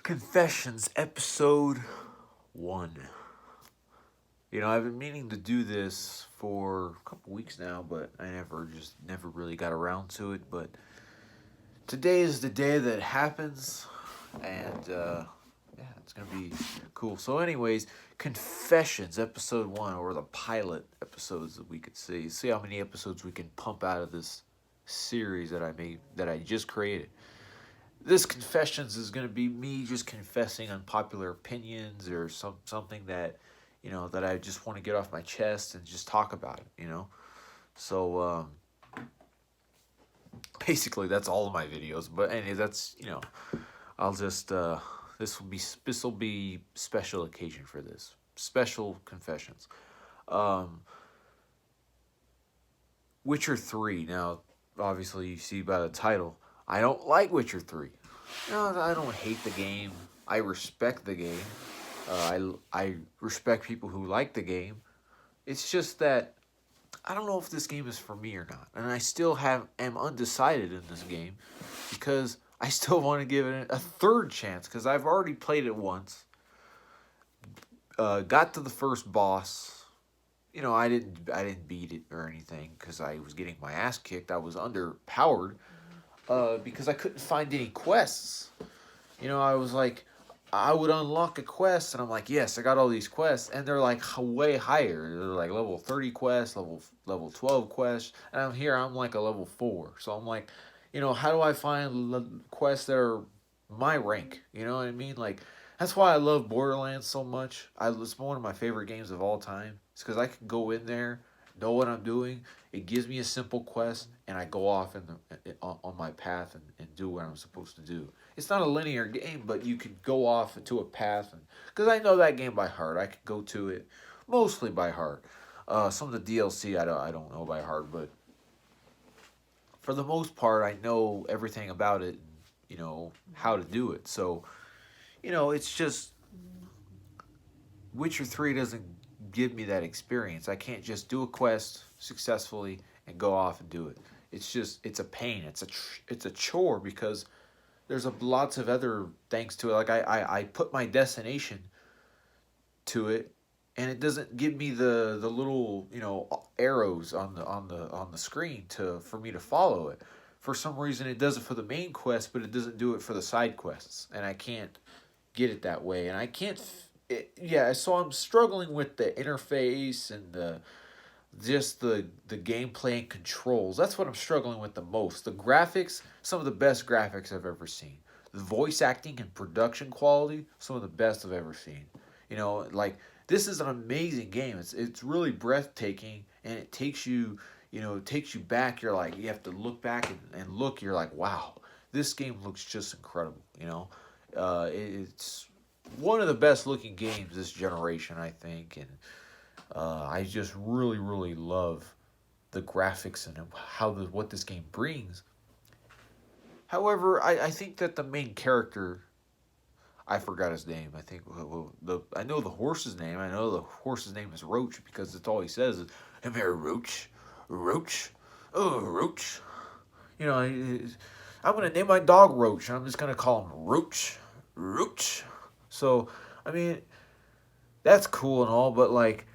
Confessions, episode 1. I've been meaning to do this for a couple weeks now, but I never really got around to it. But today is the day that happens, and yeah, it's gonna be cool. So, anyways, Confessions, episode 1, or the pilot episodes that we could see how many episodes we can pump out of this series that I just created. This Confessions is going to be me just confessing unpopular opinions or something that that I just want to get off my chest and just talk about it. So basically that's all of my videos, but anyway, that's I'll just this will be special occasion for this special confessions. um Witcher 3. Now, obviously you see by the title, I don't like Witcher 3. No, I don't hate the game. I respect the game. I respect people who like the game. It's just that I don't know if this game is for me or not, and I still am undecided in this game because I still want to give it a third chance because I've already played it once. Got to the first boss. I didn't beat it or anything because I was getting my ass kicked. I was underpowered because I couldn't find any quests. I was like, I would unlock a quest, and I'm like, yes, I got all these quests, and they're like way higher. They're like level 30 quests, level 12 quests, and I'm like a level 4. So I'm like, how do I find quests that are my rank? You know what I mean? Like, that's why I love Borderlands so much. It's one of my favorite games of all time. It's because I can go in there, know what I'm doing. It gives me a simple quest, and I go off on my path and do what I'm supposed to do. It's not a linear game, but you could go off into a path, and because I know that game by heart, I could go to it mostly by heart. Some of the DLC I don't know by heart, but for the most part, I know everything about it, and how to do it. So it's just Witcher 3 doesn't give me that experience. I can't just do a quest successfully and go off and do it. It's a pain. It's a chore because there's lots of other things to it. Like I put my destination to it, and it doesn't give me the little arrows on the screen to for me to follow it. For some reason, it does it for the main quest, but it doesn't do it for the side quests, and I can't get it that way. And I can't. Yeah, so I'm struggling with the interface and the gameplay and controls. That's what I'm struggling with the most. The graphics, some of the best graphics I've ever seen. The voice acting and production quality, some of the best I've ever seen. Like, this is an amazing game. It's really breathtaking, and it takes you back. You're like, you have to look back and look. You're like, wow, this game looks just incredible. It's one of the best looking games this generation, I think, and I just really, really love the graphics and what this game brings. However, I think that the main character, I forgot his name. I think I know the horse's name. I know the horse's name is Roach because it's all he says is, "Come here, Roach, Roach, oh Roach." I'm gonna name my dog Roach. I'm just gonna call him Roach, Roach. So, I mean, that's cool and all, but like,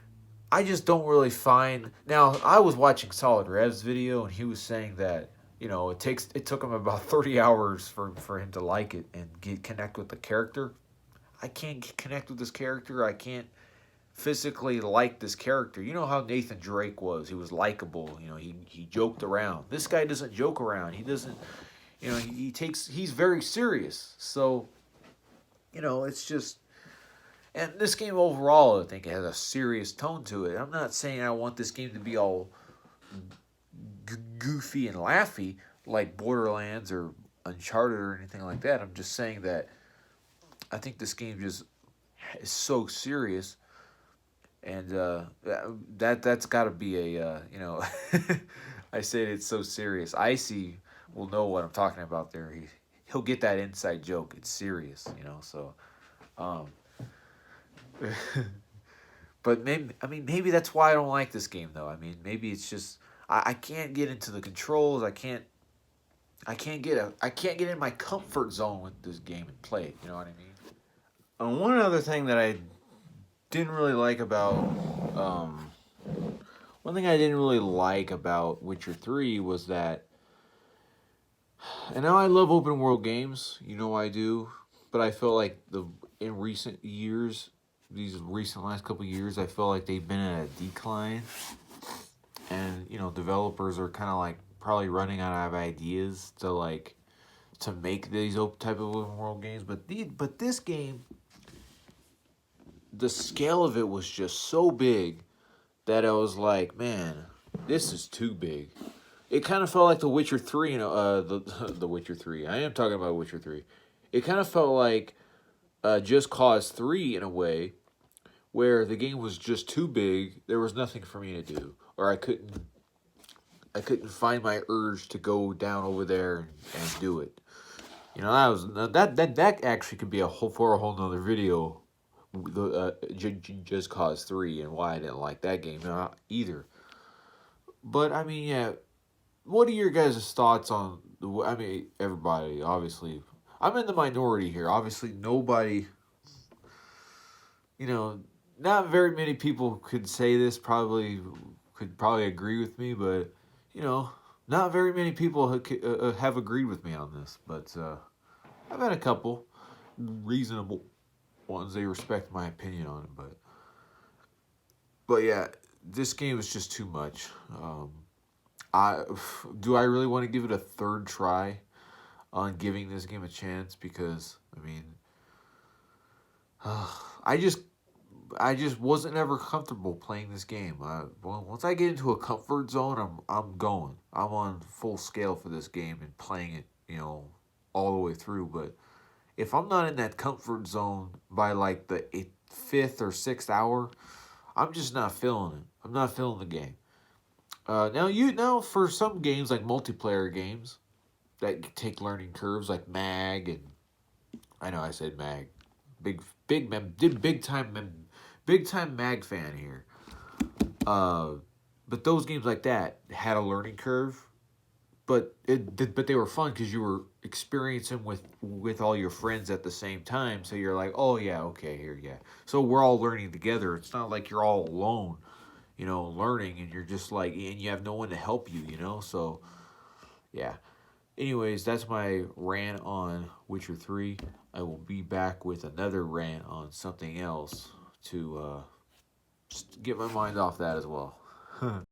I just don't really find. Now, I was watching Solid Rev's video, and he was saying that it took him about 30 hours for him to like it and connect with the character. I can't connect with this character. I can't physically like this character. You know how Nathan Drake was. He was likable. He joked around. This guy doesn't joke around. He doesn't. He's very serious. So it's just. And this game overall, I think, it has a serious tone to it. I'm not saying I want this game to be all goofy and laughy like Borderlands or Uncharted or anything like that. I'm just saying that I think this game just is so serious, and that's got to be I said it's so serious. Icy will know what I'm talking about there. He'll get that inside joke. It's serious, So. Um, But maybe that's why I don't like this game though. I mean, maybe it's just I can't get into the controls. I can't get in my comfort zone with this game and play it. You know what I mean? One other thing that I didn't really like about one thing I didn't really like about Witcher 3 was that, and now I love open world games, you know I do, but I feel like in recent years, these recent last couple years, I feel like they've been at a decline, and developers are kind of like probably running out of ideas to make these type of open world games. But this game, the scale of it was just so big that I was like, man, this is too big. It kind of felt like The Witcher 3, the Witcher 3. I am talking about Witcher 3. It kind of felt like Just Cause 3 in a way, where the game was just too big. There was nothing for me to do, or I couldn't find my urge to go down over there and do it. That actually could be a whole nother video. Just Cause 3 and why I didn't like that game either. But I mean, yeah, what are your guys' thoughts on I mean, everybody, obviously. I'm in the minority here. Obviously, nobody, you know, not very many people could say this, could probably agree with me, but, you know, not very many people have agreed with me on this. But I've had a couple reasonable ones. They respect my opinion on it, but yeah, this game is just too much. I do I really want to give it a third try on giving this game a chance because I mean, I just I just wasn't ever comfortable playing this game. Once I get into a comfort zone, I'm going. I'm on full scale for this game and playing it, all the way through. But if I'm not in that comfort zone by like the fifth or sixth hour, I'm just not feeling it. I'm not feeling the game. Now for some games like multiplayer games that take learning curves like Mag, and I know I said Mag, big time big time Mag fan here. Uh, but those games like that had a learning curve, but they were fun because you were experiencing with all your friends at the same time. So you're like, oh yeah, okay, here, yeah. So we're all learning together. It's not like you're all alone, learning, and you're just like, and you have no one to help you, So yeah. Anyways, that's my rant on Witcher 3. I will be back with another rant on something else to just get my mind off that as well.